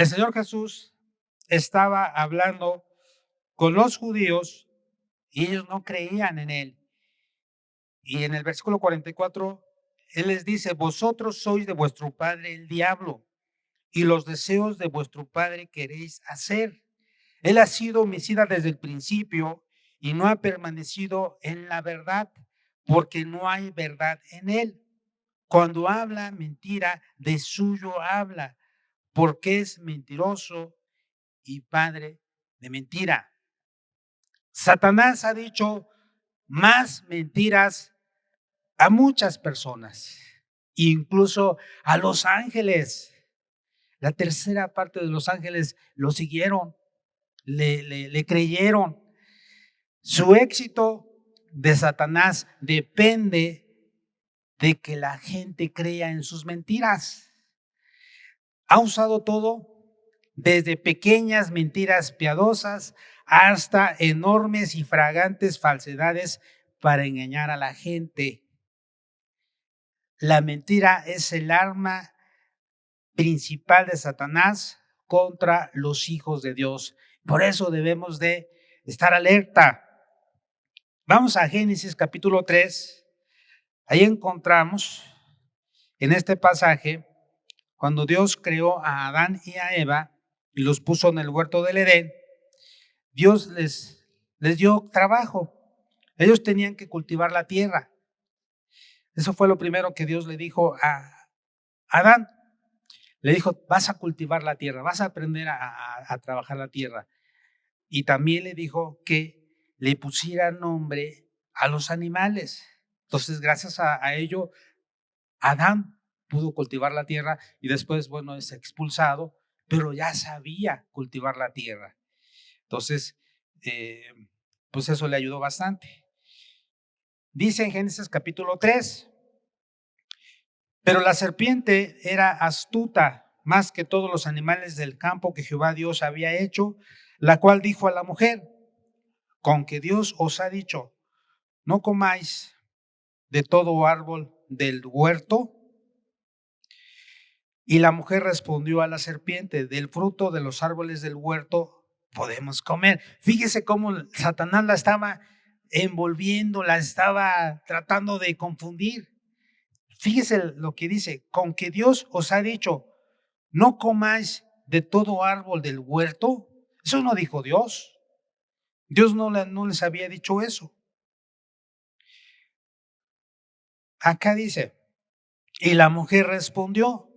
El Señor Jesús estaba hablando con los judíos y ellos no creían en Él. Y en el versículo 44, Él les dice: vosotros sois de vuestro padre el diablo, y los deseos de vuestro padre queréis hacer. Él ha sido homicida desde el principio y no ha permanecido en la verdad, porque no hay verdad en él. Cuando habla mentira, de suyo habla, porque es mentiroso y padre de mentira. Satanás ha dicho más mentiras a muchas personas, incluso a los ángeles. La tercera parte de los ángeles lo siguieron, le creyeron. Su éxito de Satanás depende de que la gente crea en sus mentiras. Ha usado todo, desde pequeñas mentiras piadosas hasta enormes y fragantes falsedades para engañar a la gente. La mentira es el arma principal de Satanás contra los hijos de Dios. Por eso debemos de estar alerta. Vamos a Génesis capítulo 3. Ahí encontramos en este pasaje cuando Dios creó a Adán y a Eva y los puso en el huerto del Edén. Dios les dio trabajo. Ellos tenían que cultivar la tierra. Eso fue lo primero que Dios le dijo a Adán. Le dijo: vas a cultivar la tierra, vas a aprender a trabajar la tierra. Y también le dijo que le pusiera nombre a los animales. Entonces, gracias a ello, Adán pudo cultivar la tierra y después, bueno, es expulsado, pero ya sabía cultivar la tierra. Entonces, pues eso le ayudó bastante. Dice en Génesis capítulo 3, pero la serpiente era astuta más que todos los animales del campo que Jehová Dios había hecho, la cual dijo a la mujer: con que Dios os ha dicho, no comáis de todo árbol del huerto. Y la mujer respondió a la serpiente: del fruto de los árboles del huerto podemos comer. Fíjese cómo Satanás la estaba envolviendo, la estaba tratando de confundir. Fíjese lo que dice: con que Dios os ha dicho, no comáis de todo árbol del huerto. Eso no dijo Dios. Dios no les había dicho eso. Acá dice: y la mujer respondió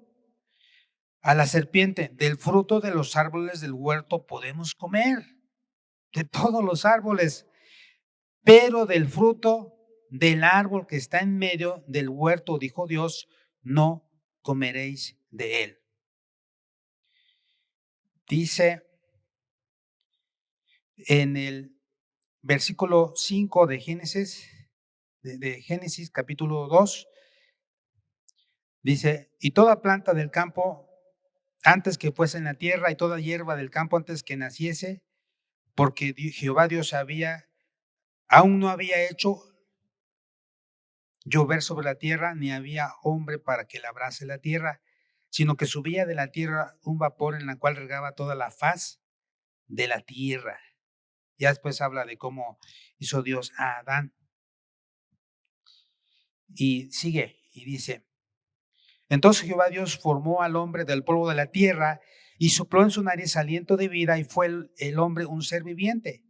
a la serpiente: del fruto de los árboles del huerto podemos comer, de todos los árboles, pero del fruto del árbol que está en medio del huerto, dijo Dios, no comeréis de él. Dice en el versículo 5 de Génesis capítulo 2, dice: y toda planta del campo antes que fuese en la tierra, y toda hierba del campo antes que naciese, porque Jehová Dios aún no había hecho llover sobre la tierra, ni había hombre para que labrase la tierra, sino que subía de la tierra un vapor en la cual regaba toda la faz de la tierra. Ya después habla de cómo hizo Dios a Adán. Y sigue y dice: entonces Jehová Dios formó al hombre del polvo de la tierra y sopló en su nariz aliento de vida, y fue el hombre un ser viviente.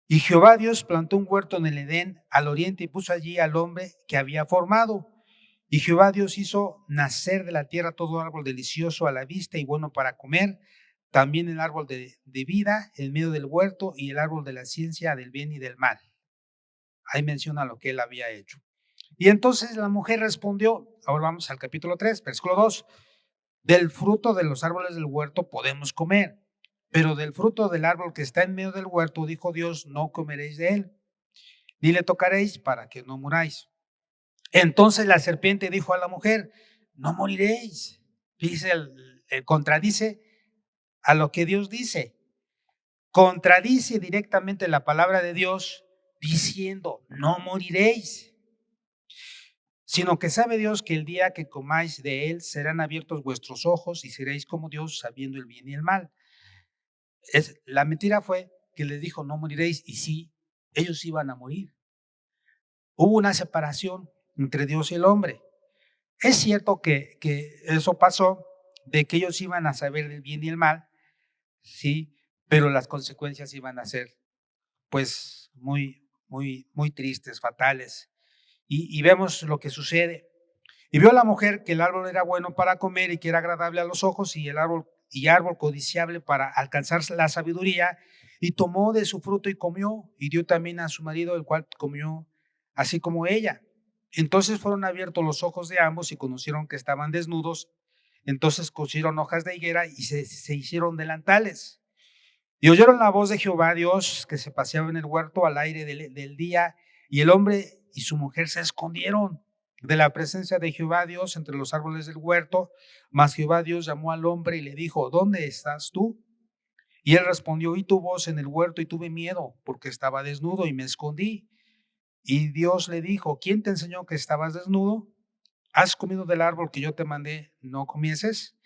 Y Jehová Dios plantó un huerto en el Edén al oriente y puso allí al hombre que había formado. Y Jehová Dios hizo nacer de la tierra todo árbol delicioso a la vista y bueno para comer, también el árbol de vida en medio del huerto y el árbol de la ciencia del bien y del mal. Ahí menciona lo que él había hecho. Y entonces la mujer respondió, ahora vamos al capítulo 3, versículo 2, del fruto de los árboles del huerto podemos comer, pero del fruto del árbol que está en medio del huerto, dijo Dios, no comeréis de él, ni le tocaréis para que no muráis. Entonces la serpiente dijo a la mujer: no moriréis. Dice, contradice a lo que Dios dice. Contradice directamente la palabra de Dios diciendo: no moriréis. sino que sabe Dios que el día que comáis de él serán abiertos vuestros ojos y seréis como Dios sabiendo el bien y el mal. La mentira fue que les dijo no moriréis y sí, ellos iban a morir. Hubo una separación entre Dios y el hombre. Es cierto que eso pasó, de que ellos iban a saber el bien y el mal, sí, pero las consecuencias iban a ser pues muy tristes, fatales. Y vemos lo que sucede. Y vio la mujer que el árbol era bueno para comer y que era agradable a los ojos y árbol codiciable para alcanzar la sabiduría, y tomó de su fruto y comió, y dio también a su marido, el cual comió así como ella. Entonces fueron abiertos los ojos de ambos y conocieron que estaban desnudos. Entonces cosieron hojas de higuera y se hicieron delantales. Y oyeron la voz de Jehová Dios que se paseaba en el huerto al aire del día, y el hombre y su mujer se escondieron de la presencia de Jehová Dios entre los árboles del huerto. Mas Jehová Dios llamó al hombre y le dijo: ¿dónde estás tú? Y él respondió: oí tu voz en el huerto y tuve miedo, porque estaba desnudo y me escondí. Y Dios le dijo: ¿quién te enseñó que estabas desnudo? ¿Has comido del árbol que yo te mandé no comieses?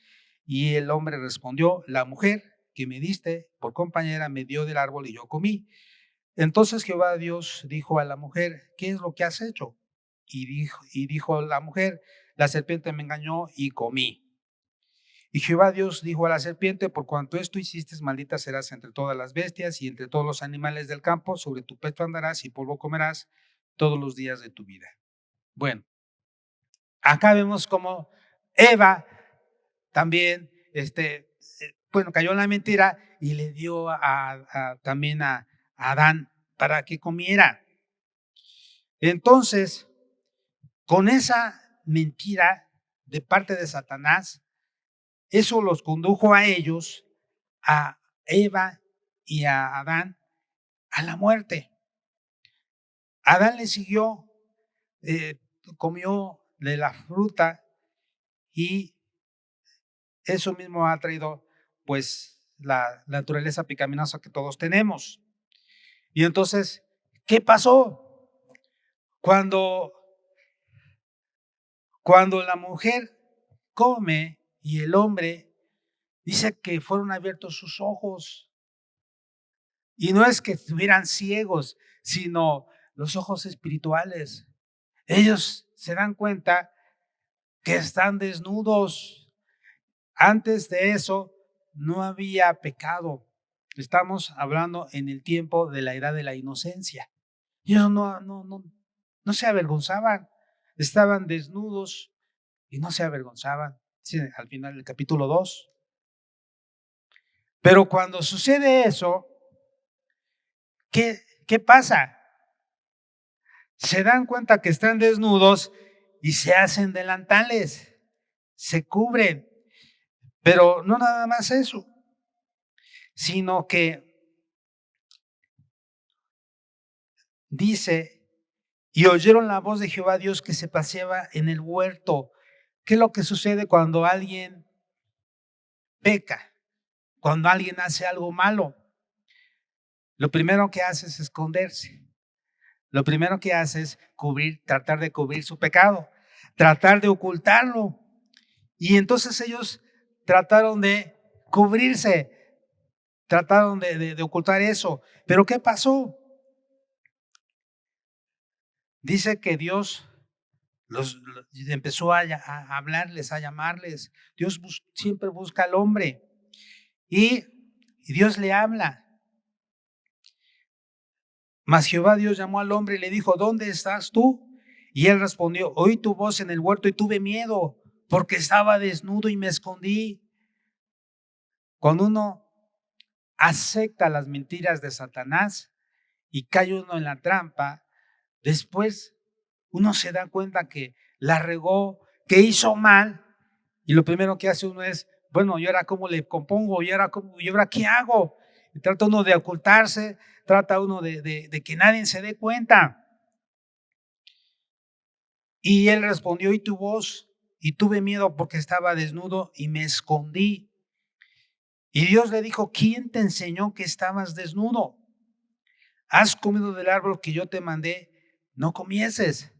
Y el hombre respondió: la mujer que me diste por compañera me dio del árbol y yo comí. Entonces Jehová Dios dijo a la mujer: ¿qué es lo que has hecho? Y dijo la mujer: la serpiente me engañó y comí. Y Jehová Dios dijo a la serpiente: por cuanto esto hiciste, maldita serás entre todas las bestias y entre todos los animales del campo, sobre tu pecho andarás y polvo comerás todos los días de tu vida. Bueno, acá vemos como Eva también, cayó en la mentira y le dio también a Adán para que comiera. Entonces, con esa mentira de parte de Satanás, eso los condujo a ellos, a Eva y a Adán, a la muerte. Adán le siguió, comió de la fruta, y eso mismo ha traído pues la naturaleza pecaminosa que todos tenemos. Y entonces, ¿qué pasó? Cuando la mujer come y el hombre, dice que fueron abiertos sus ojos. Y no es que estuvieran ciegos, sino los ojos espirituales. Ellos se dan cuenta que están desnudos. Antes de eso no había pecado. Estamos hablando en el tiempo de la edad de la inocencia. Ellos no se avergonzaban, estaban desnudos y no se avergonzaban. Sí, al final del capítulo 2. Pero cuando sucede eso, ¿qué pasa? Se dan cuenta que están desnudos y se hacen delantales, se cubren. Pero no nada más eso, sino que dice: y oyeron la voz de Jehová Dios que se paseaba en el huerto. ¿Qué es lo que sucede cuando alguien peca? Cuando alguien hace algo malo, lo primero que hace es esconderse. Lo primero que hace es tratar de cubrir su pecado, tratar de ocultarlo. Y entonces ellos trataron de cubrirse, trataron de ocultar eso. Pero ¿qué pasó? Dice que Dios empezó a hablarles, a llamarles. Dios siempre busca al hombre y Dios le habla. Mas Jehová Dios llamó al hombre y le dijo: ¿dónde estás tú? Y él respondió: oí tu voz en el huerto y tuve miedo, porque estaba desnudo y me escondí. Cuando uno acepta las mentiras de Satanás y cae uno en la trampa, después uno se da cuenta que la regó, que hizo mal, y lo primero que hace uno es: bueno, ¿y ahora cómo le compongo? ¿Y ahora qué hago? Y trata uno de ocultarse, trata uno de que nadie se dé cuenta. Y él respondió: oí tu voz y tuve miedo porque estaba desnudo y me escondí. Y Dios le dijo: ¿quién te enseñó que estabas desnudo? ¿Has comido del árbol que yo te mandé no comieses?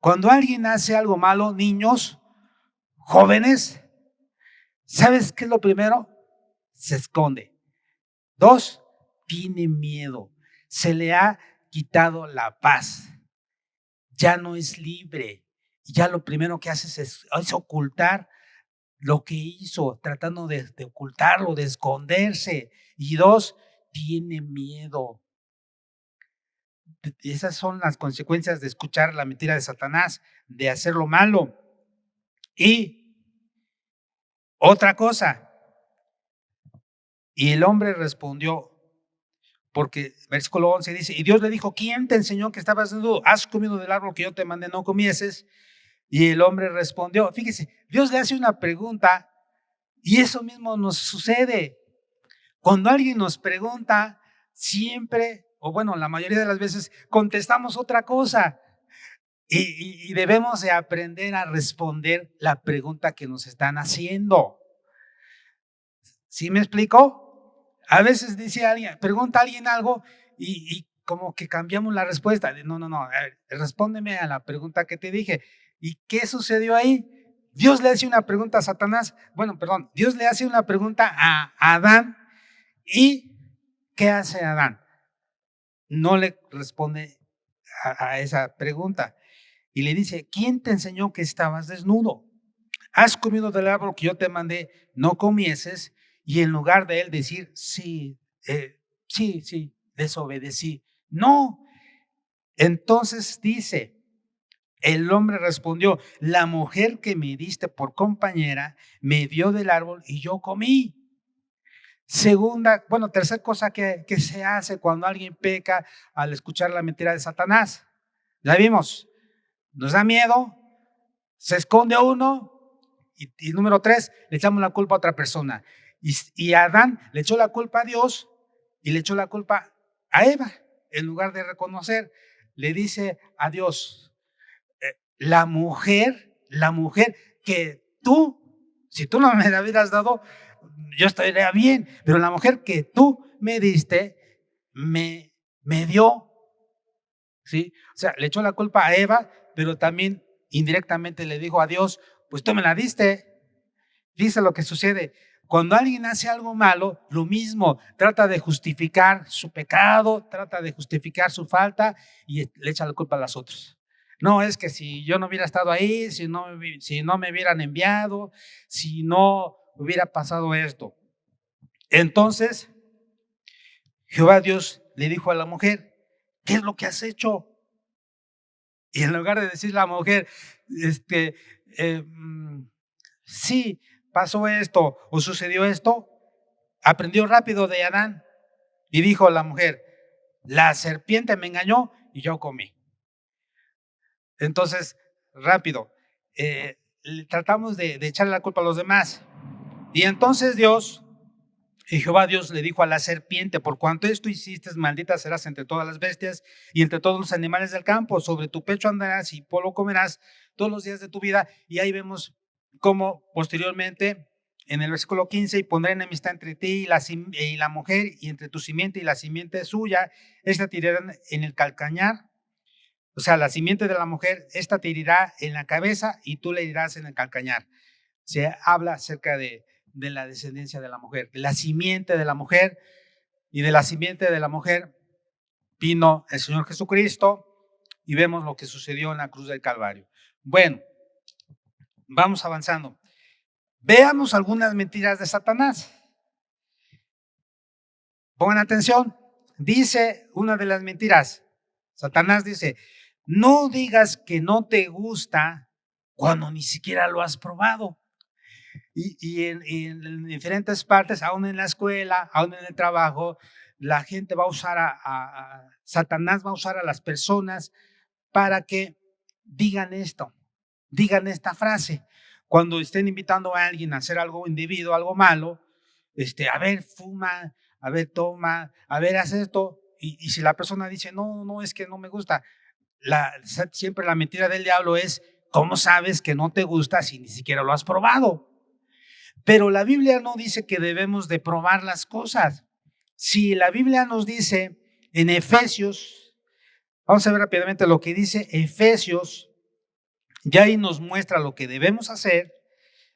Cuando alguien hace algo malo, niños, jóvenes, ¿sabes qué es lo primero? Se esconde. 2, tiene miedo. Se le ha quitado la paz. Ya no es libre. Ya lo primero que hace es ocultar lo que hizo, tratando de ocultarlo, de esconderse. Y 2, tiene miedo. Esas son las consecuencias de escuchar la mentira de Satanás, de hacer lo malo. Y otra cosa, y el hombre respondió, porque versículo 11 dice, y Dios le dijo, ¿quién te enseñó que estabas desnudo? ¿Has comido del árbol que yo te mandé no comieses? Y el hombre respondió, fíjese, Dios le hace una pregunta y eso mismo nos sucede. Cuando alguien nos pregunta, siempre, o bueno, la mayoría de las veces, contestamos otra cosa. Y debemos de aprender a responder la pregunta que nos están haciendo. ¿Sí me explico? A veces dice alguien, pregunta a alguien algo y como que cambiamos la respuesta. No, a ver, respóndeme a la pregunta que te dije. ¿Y qué sucedió ahí? Dios le hace una pregunta a Satanás, Dios le hace una pregunta a Adán y ¿qué hace Adán? No le responde a esa pregunta y le dice, ¿quién te enseñó que estabas desnudo? ¿Has comido del árbol que yo te mandé no comieses? Y en lugar de él decir, sí, desobedecí. No. Entonces dice, el hombre respondió, la mujer que me diste por compañera me dio del árbol y yo comí. Tercera cosa que se hace cuando alguien peca al escuchar la mentira de Satanás. Ya vimos, nos da miedo, se esconde uno y número 3, le echamos la culpa a otra persona. Y Adán le echó la culpa a Dios y le echó la culpa a Eva. En lugar de reconocer, le dice a Dios, la mujer que si tú no me la hubieras dado, yo estaría bien, pero la mujer que tú me diste, me dio, ¿sí? O sea, le echó la culpa a Eva, pero también indirectamente le dijo a Dios, pues tú me la diste. Dice lo que sucede. Cuando alguien hace algo malo, lo mismo, trata de justificar su pecado, trata de justificar su falta y le echa la culpa a los otros. No, es que si yo no hubiera estado ahí, si no me hubieran enviado, si no hubiera pasado esto. Entonces, Jehová Dios le dijo a la mujer, ¿qué es lo que has hecho? Y en lugar de decir la mujer, sí, pasó esto o sucedió esto, aprendió rápido de Adán y dijo a la mujer, la serpiente me engañó y yo comí. Entonces, rápido, tratamos de echarle la culpa a los demás. Y entonces Jehová Dios le dijo a la serpiente, por cuanto esto hiciste, maldita serás entre todas las bestias y entre todos los animales del campo, sobre tu pecho andarás y polvo comerás todos los días de tu vida. Y ahí vemos cómo posteriormente, en el versículo 15, y pondré enemistad entre ti y la mujer, y entre tu simiente y la simiente suya, esta te herirá en el calcañar. O sea, la simiente de la mujer, esta te herirá en la cabeza y tú le herirás en el calcañar. Se habla acerca de la descendencia de la mujer, la simiente de la mujer, y de la simiente de la mujer vino el Señor Jesucristo y vemos lo que sucedió en la cruz del Calvario. Bueno, vamos avanzando. Veamos algunas mentiras de Satanás. Pongan atención. Dice una de las mentiras. Satanás dice, no digas que no te gusta cuando ni siquiera lo has probado. Y en diferentes partes, aún en la escuela, aún en el trabajo, la gente va a usar Satanás va a usar a las personas para que digan esto, digan esta frase. Cuando estén invitando a alguien a hacer algo indebido, algo malo, a ver, fuma, a ver, toma, a ver, haz esto. Y si la persona dice, no, es que no me gusta, siempre la mentira del diablo es, ¿cómo sabes que no te gusta si ni siquiera lo has probado? Pero la Biblia no dice que debemos de probar las cosas. Si la Biblia nos dice en Efesios, vamos a ver rápidamente lo que dice Efesios Ya ahí nos muestra lo que debemos hacer.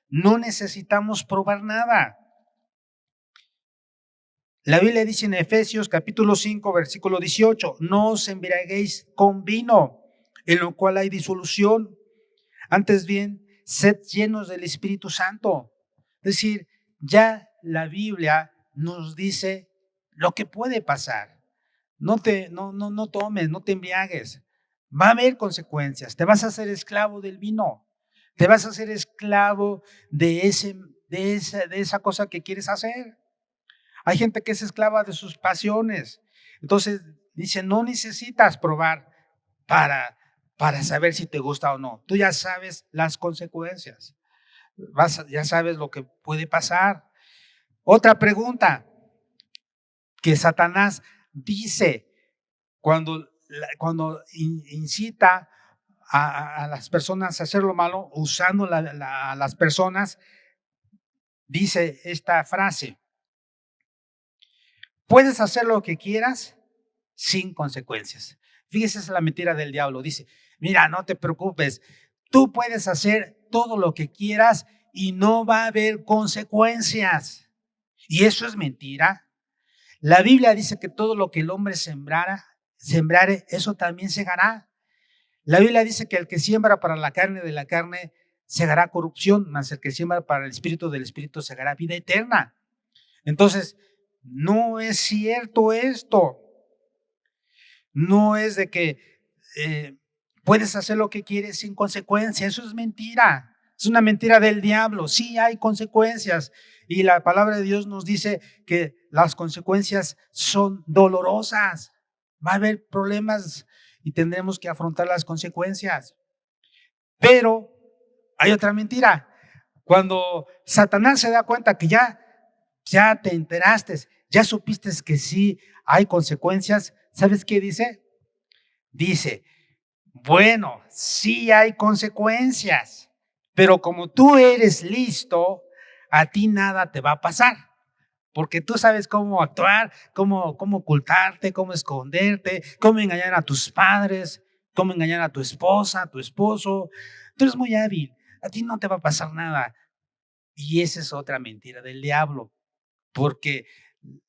No necesitamos probar nada. La Biblia dice en Efesios capítulo 5, versículo 18, no os embriaguéis con vino, en lo cual hay disolución. Antes bien, sed llenos del Espíritu Santo. Es decir, ya la Biblia nos dice lo que puede pasar. No tomes, no te embriagues. Va a haber consecuencias. Te vas a hacer esclavo del vino. Te vas a hacer esclavo de esa cosa que quieres hacer. Hay gente que es esclava de sus pasiones. Entonces, dice, no necesitas probar para saber si te gusta o no. Tú ya sabes las consecuencias. Ya sabes lo que puede pasar. Otra pregunta que Satanás dice cuando incita a las personas a hacer lo malo, usando a las personas, dice esta frase: puedes hacer lo que quieras sin consecuencias. Fíjese, esa es la mentira del diablo. Dice, mira, no te preocupes, tú puedes hacer todo lo que quieras y no va a haber consecuencias. Y eso es mentira. La Biblia dice que todo lo que el hombre sembrare, eso también segará. La Biblia dice que el que siembra para la carne, de la carne segará corrupción, mas el que siembra para el espíritu, del espíritu segará vida eterna. Entonces, no es cierto esto. No es de que puedes hacer lo que quieres sin consecuencia. Eso es mentira. Es una mentira del diablo. Sí hay consecuencias. Y la palabra de Dios nos dice que las consecuencias son dolorosas. Va a haber problemas y tendremos que afrontar las consecuencias. Pero hay otra mentira. Cuando Satanás se da cuenta que ya te enteraste, ya supiste que sí hay consecuencias, ¿sabes qué dice? Dice, bueno, sí hay consecuencias, pero como tú eres listo, a ti nada te va a pasar, porque tú sabes cómo actuar, cómo ocultarte, cómo esconderte, cómo engañar a tus padres, cómo engañar a tu esposa, a tu esposo. Tú eres muy hábil, a ti no te va a pasar nada. Y esa es otra mentira del diablo, porque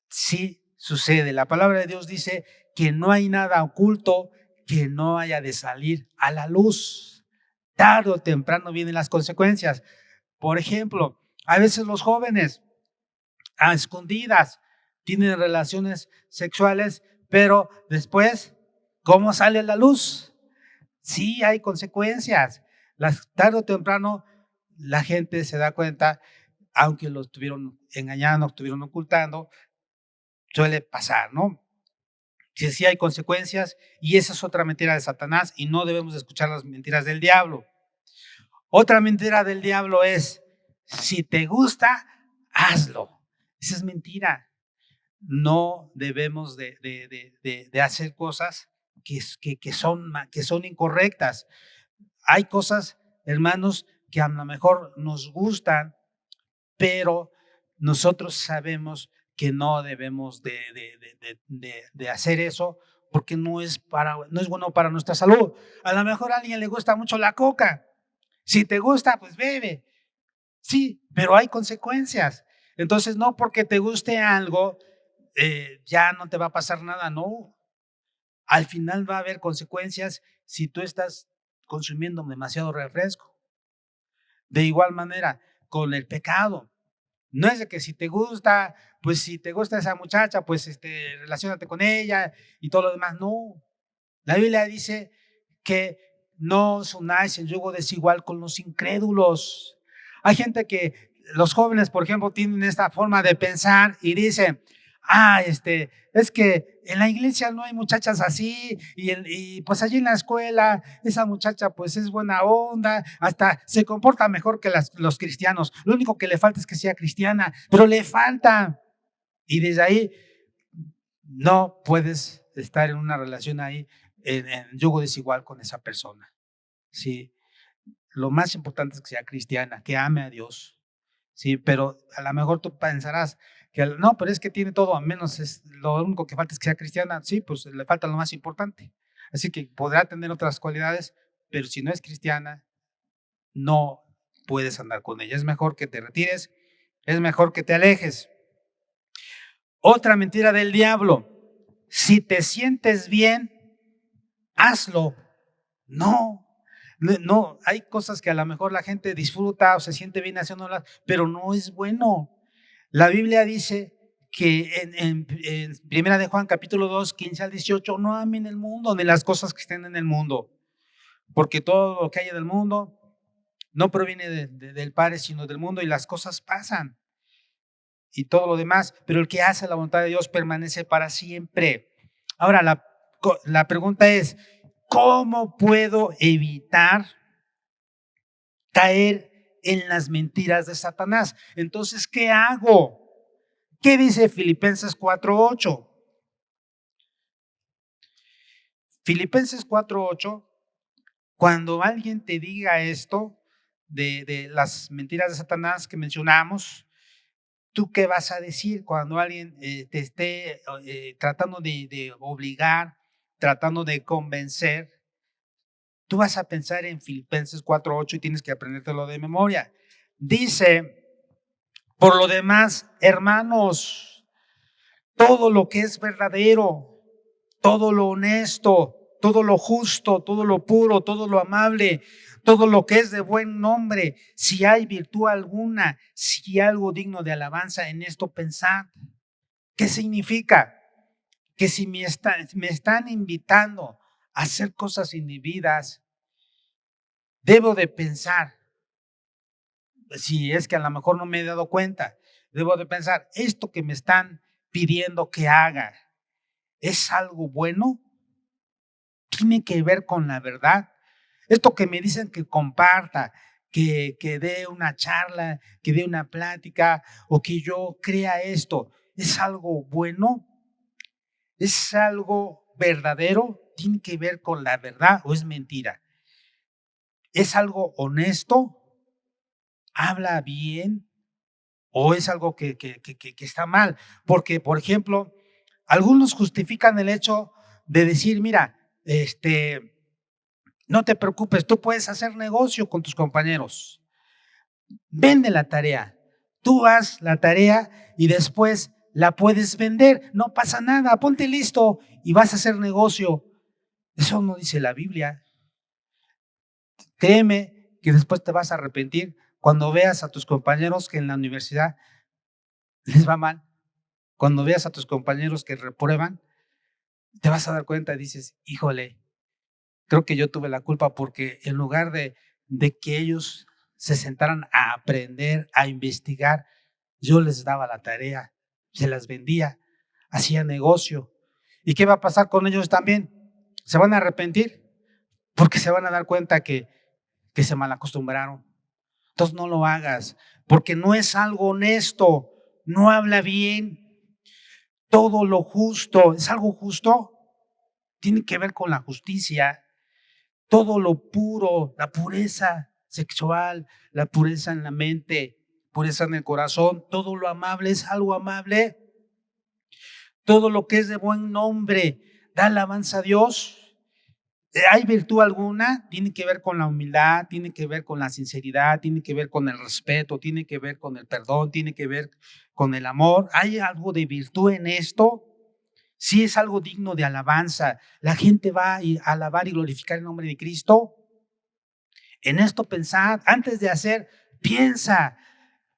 sí sucede. La palabra de Dios dice que no hay nada oculto que no haya de salir a la luz. Tarde o temprano vienen las consecuencias. Por ejemplo, a veces los jóvenes a escondidas tienen relaciones sexuales, pero después, ¿cómo sale a la luz? Sí hay consecuencias. Tarde o temprano la gente se da cuenta, aunque lo estuvieron engañando, estuvieron ocultando, suele pasar, ¿no? Que sí hay consecuencias, y esa es otra mentira de Satanás, y no debemos escuchar las mentiras del diablo. Otra mentira del diablo es, si te gusta, hazlo. Esa es mentira. No debemos de hacer cosas que son incorrectas. Hay cosas, hermanos, que a lo mejor nos gustan, pero nosotros sabemos que no debemos de hacer eso, porque no es bueno para nuestra salud. A lo mejor a alguien le gusta mucho la coca. Si te gusta, pues bebe. Sí, pero hay consecuencias. Entonces, no porque te guste algo, ya no te va a pasar nada, no. Al final va a haber consecuencias si tú estás consumiendo demasiado refresco. De igual manera, con el pecado. No es de que si te gusta, pues si te gusta esa muchacha, pues relaciónate con ella y todo lo demás. No. La Biblia dice que no os unáis en yugo desigual con los incrédulos. Hay gente que, los jóvenes, por ejemplo, tienen esta forma de pensar y dicen, es que en la iglesia no hay muchachas así, y pues allí en la escuela esa muchacha pues es buena onda, hasta se comporta mejor que los cristianos. Lo único que le falta es que sea cristiana, pero le falta. Y desde ahí no puedes estar en una relación ahí en yugo desigual con esa persona. Sí, lo más importante es que sea cristiana, que ame a Dios. Sí, pero a lo mejor tú pensarás que no, pero es que tiene todo, a menos lo único que falta es que sea cristiana. Sí, pues le falta lo más importante. Así que podrá tener otras cualidades, pero si no es cristiana, no puedes andar con ella. Es mejor que te retires, es mejor que te alejes. Otra mentira del diablo: si te sientes bien, hazlo. No, no, hay cosas que a lo mejor la gente disfruta o se siente bien haciéndolas, pero no es bueno. La Biblia dice que en Primera de Juan, capítulo 2, 15 al 18, no amen el mundo ni las cosas que estén en el mundo, porque todo lo que hay del mundo no proviene del Padre, sino del mundo, y las cosas pasan y todo lo demás, pero el que hace la voluntad de Dios permanece para siempre. Ahora, la pregunta es: ¿cómo puedo evitar caer en las mentiras de Satanás? Entonces, ¿qué hago? ¿Qué dice Filipenses 4:8? Filipenses 4:8, cuando alguien te diga esto de las mentiras de Satanás que mencionamos, ¿tú qué vas a decir cuando alguien te esté tratando de obligar, tratando de convencer? Tú vas a pensar en Filipenses 4:8 y tienes que aprendértelo de memoria. Dice: por lo demás, hermanos, todo lo que es verdadero, todo lo honesto, todo lo justo, todo lo puro, todo lo amable, todo lo que es de buen nombre, si hay virtud alguna, si hay algo digno de alabanza, en esto pensad. ¿Qué significa? Que si me están invitando a hacer cosas indebidas, debo de pensar, si es que a lo mejor no me he dado cuenta, debo de pensar, esto que me están pidiendo que haga, ¿es algo bueno? ¿Tiene que ver con la verdad? Esto que me dicen que comparta, que dé una charla, que dé una plática o que yo crea esto, ¿es algo bueno? ¿Es algo verdadero? ¿Tiene que ver con la verdad o es mentira? ¿Es algo honesto? ¿Habla bien? ¿O es algo que está mal? Porque, por ejemplo, algunos justifican el hecho de decir: mira, no te preocupes, tú puedes hacer negocio con tus compañeros. Vende la tarea. Tú haz la tarea y después la puedes vender. No pasa nada, ponte listo y vas a hacer negocio. Eso no dice la Biblia. Créeme que después te vas a arrepentir cuando veas a tus compañeros que en la universidad les va mal. Cuando veas a tus compañeros que reprueban, te vas a dar cuenta y dices: híjole, creo que yo tuve la culpa, porque en lugar de que ellos se sentaran a aprender, a investigar, yo les daba la tarea, se las vendía, hacía negocio. ¿Y qué va a pasar con ellos también? Se van a arrepentir porque se van a dar cuenta que se malacostumbraron. Entonces no lo hagas, porque no es algo honesto, no habla bien. Todo lo justo, ¿es algo justo? Tiene que ver con la justicia. Todo lo puro, la pureza sexual, la pureza en la mente, pureza en el corazón, todo lo amable, ¿es algo amable? Todo lo que es de buen nombre, da alabanza a Dios. ¿Hay virtud alguna? Tiene que ver con la humildad, tiene que ver con la sinceridad, tiene que ver con el respeto, tiene que ver con el perdón, tiene que ver con el amor. ¿Hay algo de virtud en esto? Si es algo digno de alabanza, la gente va a alabar y glorificar el nombre de Cristo. En esto pensad, antes de hacer, piensa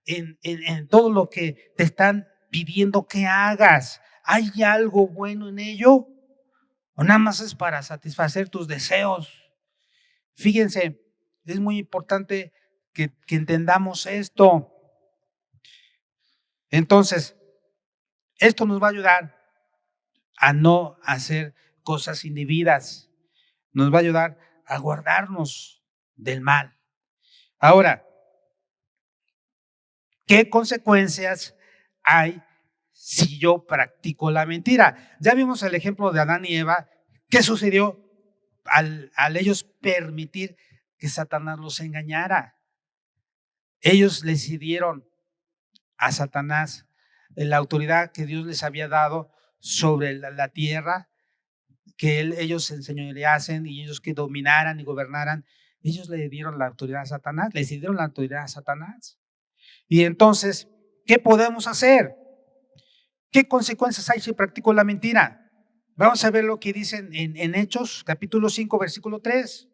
en todo lo que te están pidiendo que hagas. ¿Hay algo bueno en ello? ¿O nada más es para satisfacer tus deseos? Fíjense, es muy importante que entendamos esto. Entonces, esto nos va a ayudar a no hacer cosas indebidas. Nos va a ayudar a guardarnos del mal. Ahora, ¿qué consecuencias hay si yo practico la mentira? Ya vimos el ejemplo de Adán y Eva. ¿Qué sucedió al ellos permitir que Satanás los engañara? Ellos le cedieron a Satanás la autoridad que Dios les había dado sobre la tierra, que ellos se enseñoreasen y ellos que dominaran y gobernaran. Ellos le dieron la autoridad a Satanás, les dieron la autoridad a Satanás. Y entonces, ¿qué podemos hacer? ¿Qué consecuencias hay si practico la mentira? Vamos a ver lo que dicen en Hechos, capítulo 5, versículo 3.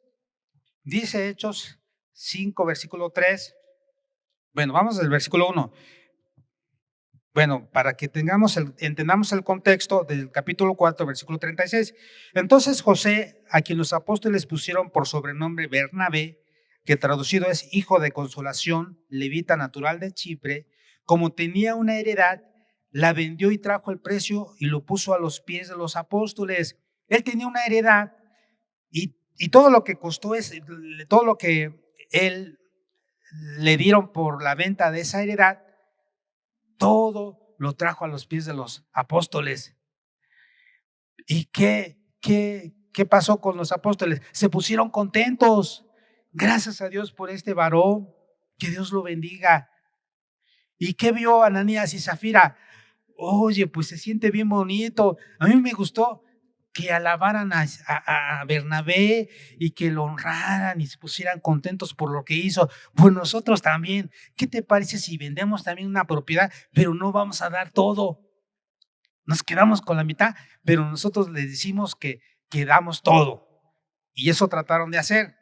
Dice Hechos 5, versículo 3. Bueno, vamos al versículo 1. Bueno, para que entendamos el contexto del capítulo 4, versículo 36. Entonces José, a quien los apóstoles pusieron por sobrenombre Bernabé, que traducido es hijo de consolación, levita natural de Chipre, como tenía una heredad, la vendió y trajo el precio y lo puso a los pies de los apóstoles. Él tenía una heredad y todo lo que costó todo lo que él le dieron por la venta de esa heredad, todo lo trajo a los pies de los apóstoles. ¿Y qué pasó con los apóstoles? Se pusieron contentos. Gracias a Dios por este varón. Que Dios lo bendiga. ¿Y qué vio Ananías y Zafira? Oye, pues se siente bien bonito. A mí me gustó que alabaran a Bernabé y que lo honraran y se pusieran contentos por lo que hizo. Pues nosotros también. ¿Qué te parece si vendemos también una propiedad, pero no vamos a dar todo? Nos quedamos con la mitad, pero nosotros le decimos que damos todo. Y eso trataron de hacer.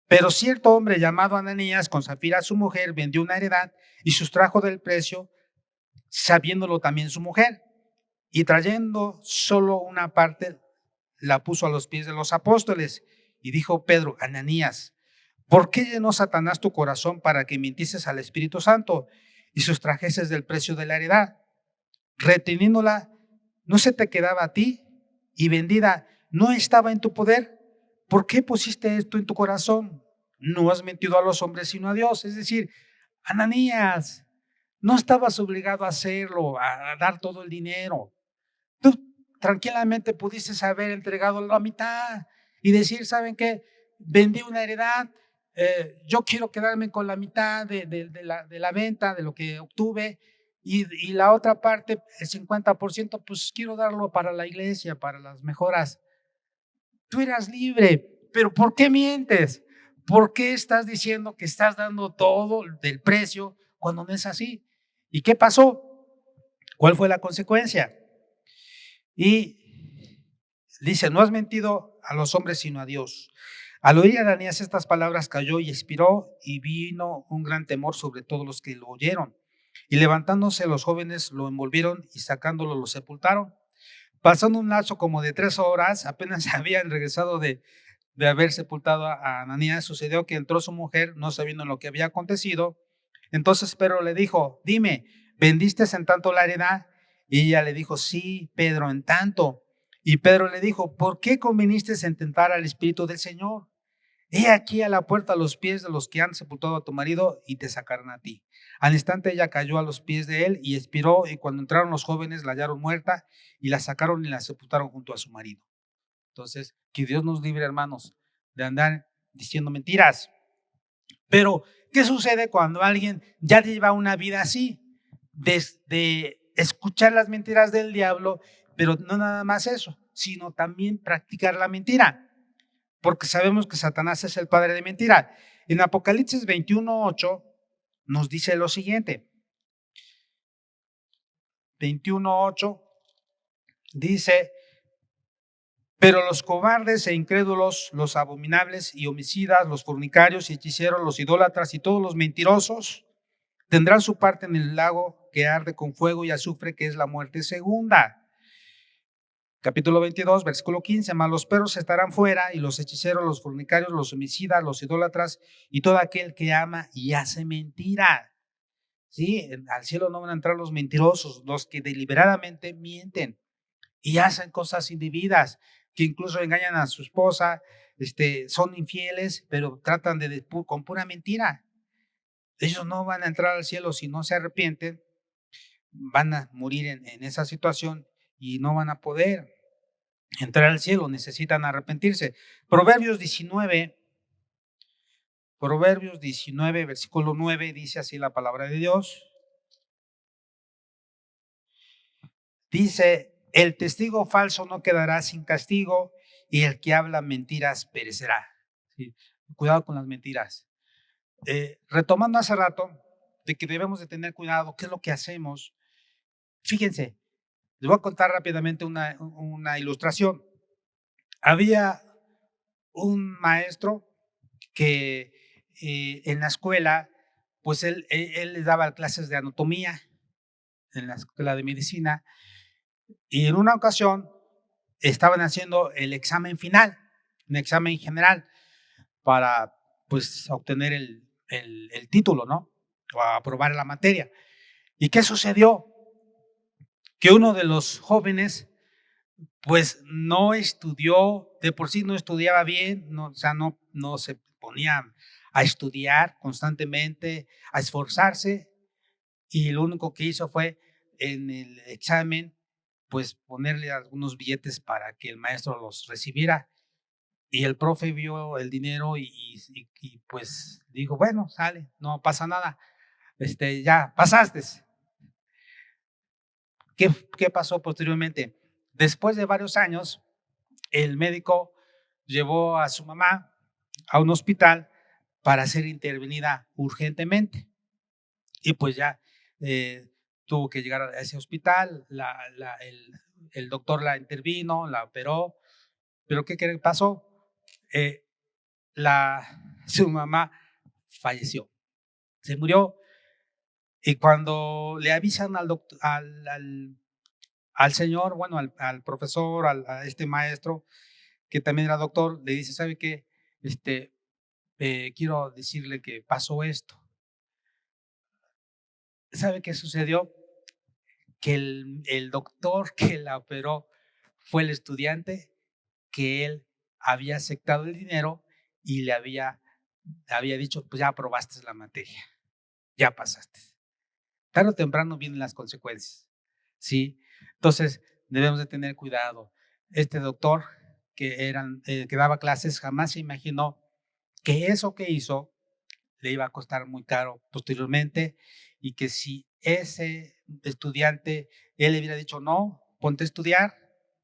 Pero cierto hombre llamado Ananías, con Zafira su mujer, vendió una heredad y sustrajo del precio, sabiéndolo también su mujer. Y trayendo solo una parte, la puso a los pies de los apóstoles. Y dijo Pedro: Ananías, ¿por qué llenó Satanás tu corazón para que mintieses al Espíritu Santo y sustrajeses del precio de la heredad? Reteniéndola, ¿no se te quedaba a ti? Y vendida, ¿no estaba en tu poder? ¿Por qué pusiste esto en tu corazón? No has mentido a los hombres sino a Dios. Es decir, Ananías, no estabas obligado a hacerlo, a dar todo el dinero. Tú tranquilamente pudiste haber entregado la mitad y decir: ¿saben qué? Vendí una heredad, yo quiero quedarme con la mitad de la venta, de lo que obtuve, y la otra parte, el 50%, pues quiero darlo para la iglesia, para las mejoras. Tú eras libre, pero ¿por qué mientes? ¿Por qué estás diciendo que estás dando todo del precio cuando no es así? ¿Y qué pasó? ¿Cuál fue la consecuencia? Y dice: no has mentido a los hombres sino a Dios. Al oír Ananías estas palabras, cayó y expiró, y vino un gran temor sobre todos los que lo oyeron. Y levantándose los jóvenes lo envolvieron y sacándolo lo sepultaron. Pasando un lapso como de 3 horas, apenas habían regresado de haber sepultado a Ananías, sucedió que entró su mujer, no sabiendo lo que había acontecido. Entonces Pedro le dijo: dime, ¿vendiste en tanto la heredad? Y ella le dijo: sí, Pedro, en tanto. Y Pedro le dijo: ¿por qué conviniste en tentar al Espíritu del Señor? He aquí a la puerta a los pies de los que han sepultado a tu marido y te sacarán a ti. Al instante ella cayó a los pies de él y expiró, y cuando entraron los jóvenes la hallaron muerta y la sacaron y la sepultaron junto a su marido. Entonces, que Dios nos libre, hermanos, de andar diciendo mentiras. Pero, ¿qué sucede cuando alguien ya lleva una vida así? De escuchar las mentiras del diablo, pero no nada más eso, sino también practicar la mentira. Porque sabemos que Satanás es el padre de mentira. En Apocalipsis 21:8 nos dice lo siguiente. 21:8 dice: pero los cobardes e incrédulos, los abominables y homicidas, los fornicarios y hechiceros, los idólatras y todos los mentirosos tendrán su parte en el lago que arde con fuego y azufre, que es la muerte segunda. Capítulo 22, versículo 15: mas los perros estarán fuera, y los hechiceros, los fornicarios, los homicidas, los idólatras y todo aquel que ama y hace mentira. ¿Sí? Al cielo no van a entrar los mentirosos, los que deliberadamente mienten y hacen cosas indebidas, que incluso engañan a su esposa, son infieles, pero tratan con pura mentira. Ellos no van a entrar al cielo si no se arrepienten, van a morir en esa situación y no van a poder entrar al cielo, necesitan arrepentirse. Proverbios 19, versículo 9, dice así la palabra de Dios. Dice: el testigo falso no quedará sin castigo, y el que habla mentiras perecerá. ¿Sí? Cuidado con las mentiras. Retomando hace rato de que debemos de tener cuidado, ¿qué es lo que hacemos? Fíjense, les voy a contar rápidamente una ilustración. Había un maestro que en la escuela, pues él les daba clases de anatomía en la escuela de medicina, y en una ocasión estaban haciendo el examen final, un examen general para pues obtener el título, ¿no? O aprobar la materia. ¿Y qué sucedió? Que uno de los jóvenes pues no estudió, de por sí no estudiaba bien, no, o sea, no se ponía a estudiar constantemente, a esforzarse, y lo único que hizo fue en el examen, pues ponerle algunos billetes para que el maestro los recibiera. Y el profe vio el dinero y pues dijo, bueno, sale, no pasa nada, ya pasaste. ¿Qué pasó posteriormente? Después de varios años, el médico llevó a su mamá a un hospital para ser intervenida urgentemente. Y pues ya tuvo que llegar a ese hospital, el doctor la intervino, la operó, pero ¿qué creen que pasó? Eh, su mamá falleció, se murió, y cuando le avisan al señor, bueno, al profesor, a este maestro, que también era doctor, le dice, ¿sabe qué? Quiero decirle que pasó esto. ¿Sabe qué sucedió? Que el doctor que la operó fue el estudiante que él había aceptado el dinero y había dicho, pues ya aprobaste la materia, ya pasaste. Tarde o temprano vienen las consecuencias, ¿sí? Entonces, debemos de tener cuidado. Este doctor que daba clases jamás se imaginó que eso que hizo le iba a costar muy caro posteriormente, y que si ese estudiante, él le hubiera dicho, no, ponte a estudiar,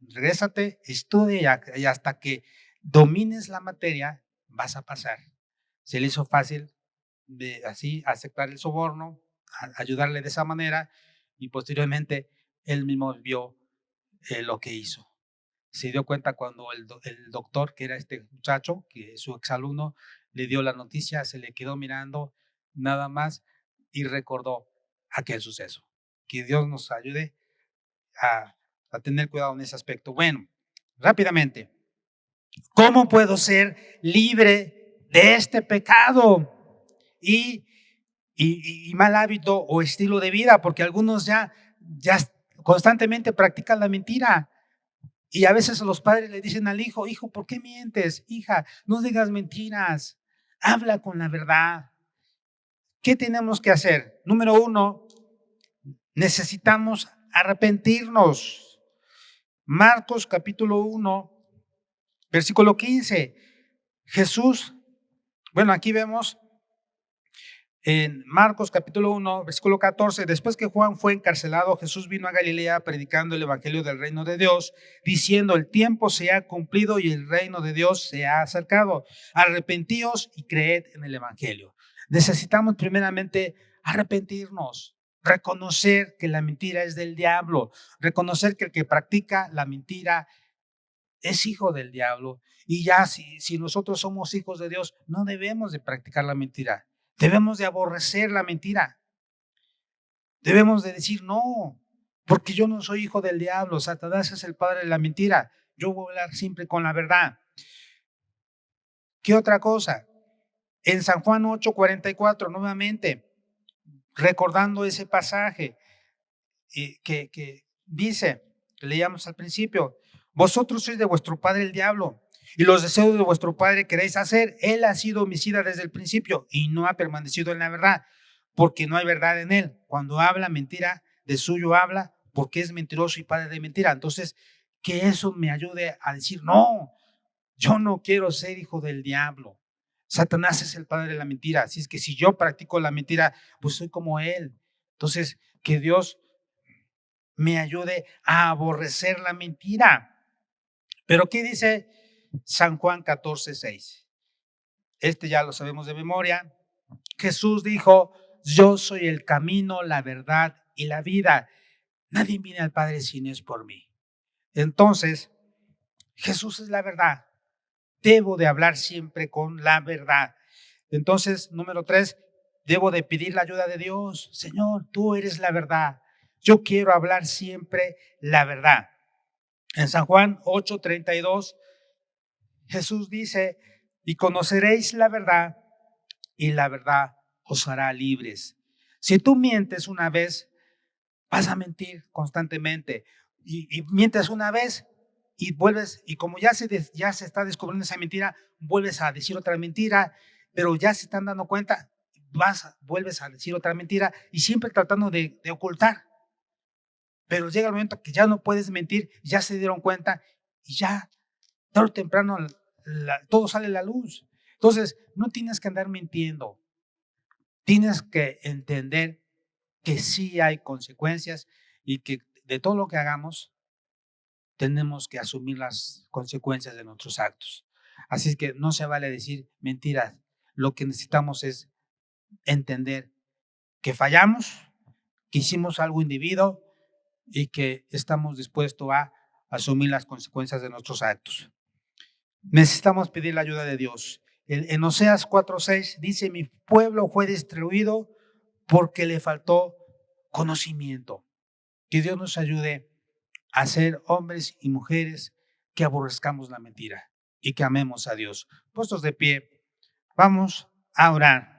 regrésate, estudia y hasta que domines la materia vas a pasar. Se le hizo fácil de así aceptar el soborno, ayudarle de esa manera, y posteriormente él mismo vio lo que hizo. Se dio cuenta cuando el doctor, que era este muchacho, que es su exalumno, le dio la noticia, se le quedó mirando nada más y recordó aquel suceso. Que Dios nos ayude a, a tener cuidado en ese aspecto. Bueno, rápidamente, ¿cómo puedo ser libre de este pecado y, y mal hábito o estilo de vida? Porque algunos ya constantemente practican la mentira. Y a veces los padres le dicen al hijo, hijo, ¿por qué mientes? Hija, no digas mentiras, habla con la verdad. ¿Qué tenemos que hacer? Número uno, necesitamos arrepentirnos. Marcos capítulo 1, versículo 15. Jesús, bueno, aquí vemos en Marcos capítulo 1, versículo 14, después que Juan fue encarcelado, Jesús vino a Galilea predicando el evangelio del reino de Dios, diciendo, el tiempo se ha cumplido y el reino de Dios se ha acercado. Arrepentíos y creed en el evangelio. Necesitamos primeramente arrepentirnos, reconocer que la mentira es del diablo, reconocer que el que practica la mentira es hijo del diablo. Y ya si nosotros somos hijos de Dios, no debemos de practicar la mentira. Debemos de aborrecer la mentira. Debemos de decir, no, porque yo no soy hijo del diablo. Satanás es el padre de la mentira. Yo voy a hablar siempre con la verdad. ¿Qué otra cosa? En San Juan 8:44, nuevamente, recordando ese pasaje que dice, que leíamos al principio, vosotros sois de vuestro padre el diablo, y los deseos de vuestro padre queréis hacer. Él ha sido homicida desde el principio y no ha permanecido en la verdad, porque no hay verdad en él. Cuando habla mentira, de suyo habla, porque es mentiroso y padre de mentira. Entonces, que eso me ayude a decir, no, yo no quiero ser hijo del diablo. Satanás es el padre de la mentira. Así es que si yo practico la mentira, pues soy como él. Entonces, que Dios me ayude a aborrecer la mentira. Pero ¿qué dice San Juan 14:6? Este ya lo sabemos de memoria. Jesús dijo: yo soy el camino, la verdad y la vida. Nadie viene al Padre si no es por mí. Entonces, Jesús es la verdad. Debo de hablar siempre con la verdad. Entonces, número 3, debo de pedir la ayuda de Dios. Señor, tú eres la verdad. Yo quiero hablar siempre la verdad. En San Juan 8:32, Jesús dice: y conoceréis la verdad, y la verdad os hará libres. Si tú mientes una vez, vas a mentir constantemente. Y mientes una vez y vuelves, y como ya se está descubriendo esa mentira, vuelves a decir otra mentira, pero ya se están dando cuenta, vuelves a decir otra mentira y siempre tratando de ocultar. Pero llega el momento que ya no puedes mentir, ya se dieron cuenta y ya, tarde o temprano, todo sale a la luz. Entonces, no tienes que andar mintiendo. Tienes que entender que sí hay consecuencias y que de todo lo que hagamos tenemos que asumir las consecuencias de nuestros actos. Así es que no se vale decir mentiras. Lo que necesitamos es entender que fallamos, que hicimos algo indebido y que estamos dispuestos a asumir las consecuencias de nuestros actos. Necesitamos pedir la ayuda de Dios. En Oseas 4:6 dice: mi pueblo fue destruido porque le faltó conocimiento. Que Dios nos ayude a ser hombres y mujeres que aborrezcamos la mentira y que amemos a Dios. Puestos de pie, vamos a orar.